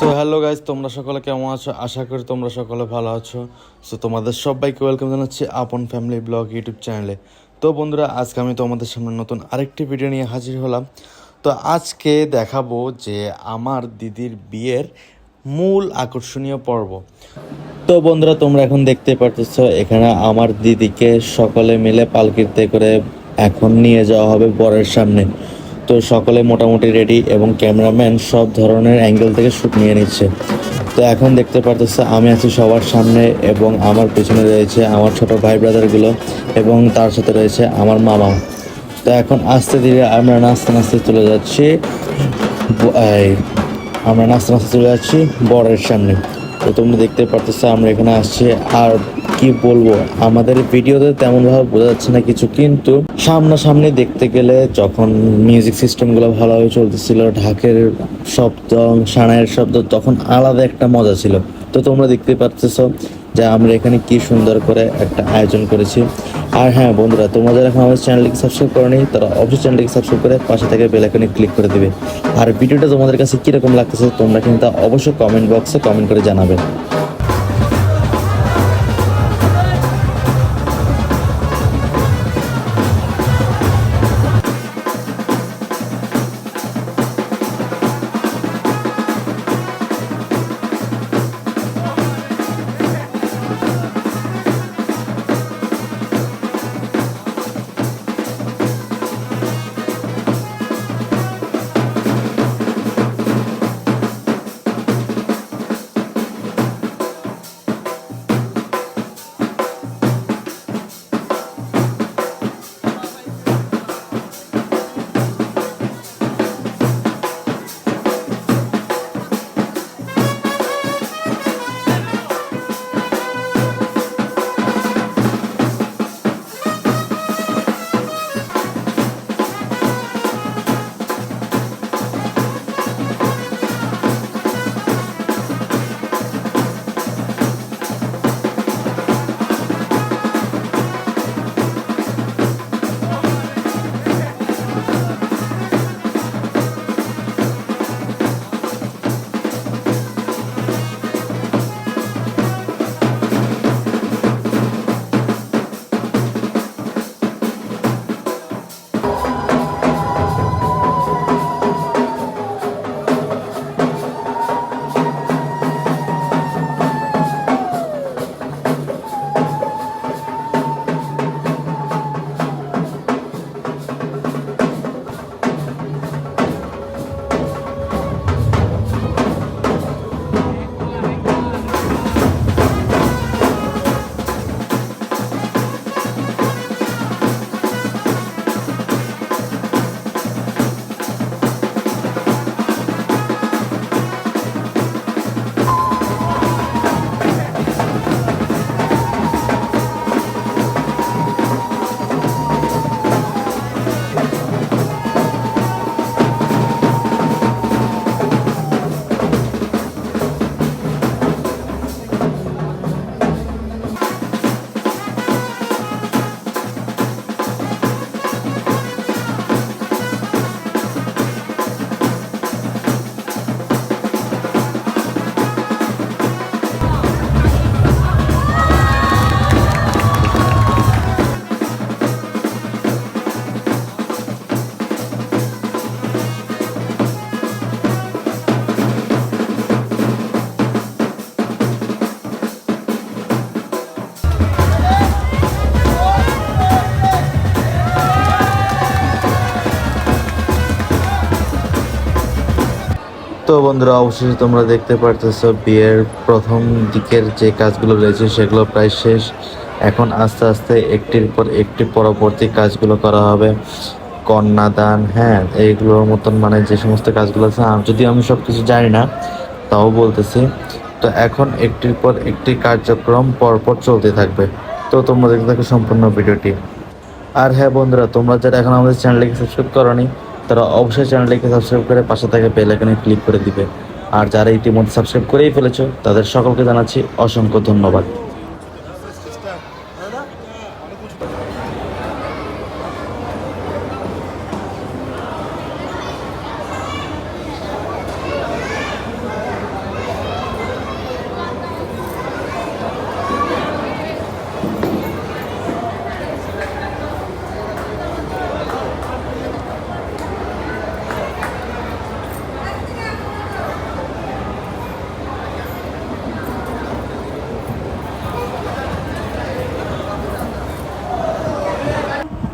So hello guys, তোমরা সকলে কেমন আছো? আশা করি তোমরা সকলে ভালো আছো। সো তোমাদের সবাইকে ওয়েলকাম জানাচ্ছি আপন ফ্যামিলি ব্লগ ইউটিউব চ্যানেলে। তো বন্ধুরা, আজকে আমি তোমাদের সামনে নতুন আরেকটি ভিডিও নিয়ে হাজির হলাম। তো আজকে দেখাবো যে আমার দিদির বিয়ের মূল আকর্ষণীয় পর্ব। তো বন্ধুরা, তোমরা এখন দেখতে পারতেছ এখানে আমার দিদিকে সকলে মিলে পালকিতে করে এখন নিয়ে যাওয়া হবে বরের সামনে। তো সকলে মোটামুটি রেডি এবং ক্যামেরাম্যান সব ধরনের অ্যাঙ্গেল থেকে শ্যুট নিয়ে নিচ্ছে। তো এখন দেখতে পারতেছে আমি আছি সবার সামনে এবং আমার পেছনে রয়েছে আমার ছোট ভাই ব্রাদারগুলো এবং তার সাথে রয়েছে আমার মামা। তো এখন আস্তে ধীরে আমরা নাচতে নাচতে চলে যাচ্ছি বরের সামনে। তো তোমরা দেখতে পারতেছো আমরা এখানে আসছি। আর কি বলবো, আমাদের ভিডিওতে তেমনভাবে বোঝা যাচ্ছে না কিছু, কিন্তু সামনাসামনি দেখতে গেলে যখন মিউজিক সিস্টেমগুলো ভালোভাবে চলতেছিল, ঢাকের শব্দ, সানাইয়ের শব্দ, তখন আলাদা একটা মজা ছিল। তো তোমরা দেখতে পাচ্ছো যে আমরা এখানে কি সুন্দর করে একটা আয়োজন করেছি। আর হ্যাঁ বন্ধুরা, তোমরা যারা এখন আমাদের চ্যানেলটিকে সাবস্ক্রাইব করোনি তারা অবশ্যই চ্যানেলটিকে সাবস্ক্রাইব করে পাশে থেকে বেল আইকনে ক্লিক করে দিবে। আর ভিডিওটা তোমাদের কাছে কীরকম লাগতেছে তোমরা কিন্তু অবশ্যই কমেন্ট বক্সে কমেন্ট করে জানাবে। তো বন্ধুরা, অবশেষে তোমরা দেখতে পারতেছো বিয়ের প্রথম দিকের যে কাজগুলো রয়েছে সেগুলো প্রায় শেষ। এখন আস্তে আস্তে একটির পর একটি পরবর্তী কাজগুলো করা হবে। কন্যাদান, হ্যাঁ, এইগুলোর মতন মানে যে সমস্ত কাজগুলো আছে, যদিও আমি সব কিছু জানি না তাও বলতেছি। তো এখন একটির পর একটি কার্যক্রম পরপর চলতে থাকবে। তো তোমরা দেখতে থাকো সম্পূর্ণ ভিডিওটি। আর হ্যাঁ বন্ধুরা, তোমরা যারা এখন আমাদের চ্যানেলটিকে সাবস্ক্রাইব করোনি তারা অবশ্যই চ্যানেলটিকে সাবস্ক্রাইব করে পাশে থেকে বেল আইকনে ক্লিক করে দিবে। আর যারা ইতিমধ্যে সাবস্ক্রাইব করেই ফেলেছো তাদের সকলকে জানাচ্ছি অসংখ্য ধন্যবাদ।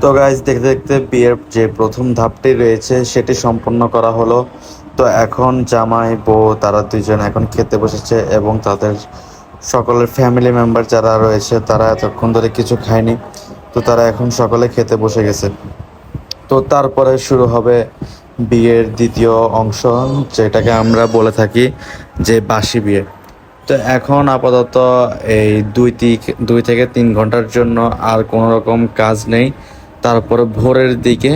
তো গাইজ দেখতে দেখতে বিয়ের যে প্রথম ধাপটি রয়েছে সেটি সম্পন্ন করা হলো। তো এখন জামাই বউ তারা দুজন এখন খেতে বসেছে এবং তাদের সকলের ফ্যামিলি মেম্বার যারা রয়েছে তারা এতক্ষণ ধরে কিছু খায়নি, তো তারা এখন সকলে খেতে বসে গেছে। তো তারপরে শুরু হবে বিয়ের দ্বিতীয় অংশ, যেটাকে আমরা বলে থাকি যে বাসি বিয়ে। তো এখন আপাতত এই 2 থেকে 3 ঘন্টার জন্য আর কোনো রকম কাজ নেই, তারপরে ভোরের দিকে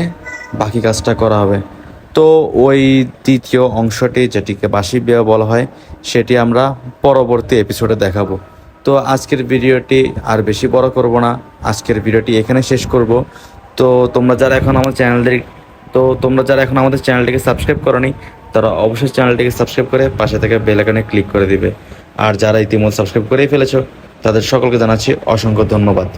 বাকি কাজটা করা হবে। তো ওই দ্বিতীয় অংশটি, যেটিকে বাসি বিয়ে বলা হয়, সেটি আমরা পরবর্তী এপিসোডে দেখাবো। তো আজকের ভিডিওটি আর বেশি বড় করব না, আজকের ভিডিওটি এখানে শেষ করব। তো তোমরা যারা এখন আমাদের চ্যানেলটিকে সাবস্ক্রাইব করনি, তারা অবশ্যই চ্যানেলটিকে সাবস্ক্রাইব করে পাশে থেকে বেল আইকনে ক্লিক করে দিবে। আর যারা ইতিমধ্যে সাবস্ক্রাইব করেই ফেলেছো, তাদের সকলকে জানাচ্ছি অসংখ্য ধন্যবাদ।